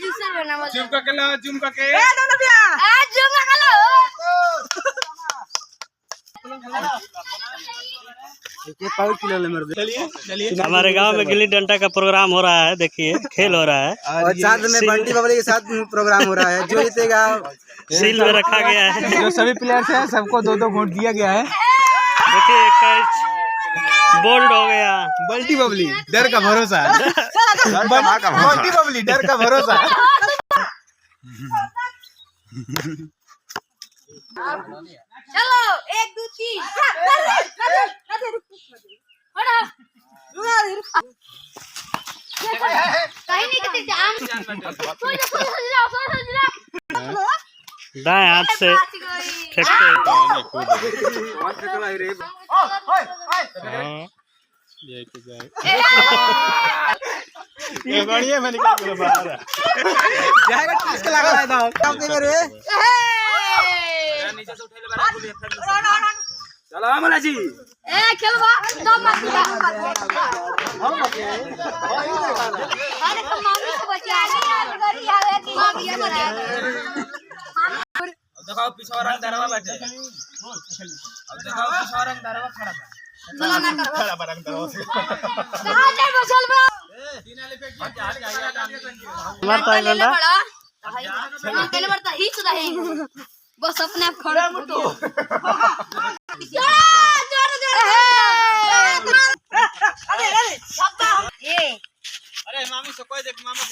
Juicer बनावा zoom करके ला zoom करके जूम लगा लो हमारे गांव में गिल्ली डंडा का प्रोग्राम हो रहा है, देखिए खेल हो रहा है और साथ में बंटी बबली के साथ प्रोग्राम हो रहा है। जो जीतेगा सील में रखा गया है। जो सभी प्लेयर्स हैं सबको 2-2 वोट दिया गया है। देखिए कैच बोल्ड हो गया। बल्टी बबली डर का भरोसा, बल्टी बबली डर का भरोसा। चलो 1 2 3 कहीं नहीं करते जान दाएं हाथ से फेंकते ये बढ़िया मैंने क्या बोला बाहर जाएगा किसके लगा है ना मेरे नीचे से उठे ले बाहर चलो अमला जी खेलवा दम मत अरे तो मम्मी को बचा यार गरी आवे कि मम्मी बना अब देखो पीछे रंग दरवा बैठे अब देखो पीछे रंग दरवा खड़ा था चलो ना करो खड़ा रंग दरवा से कहां जाए बसल बा तीन वाले पे क्या मारता है डंडा। हां पहले बढ़ता ही तो रहे बस अपने आप खड़ा मुटो अरे मामी से कोई देख मामा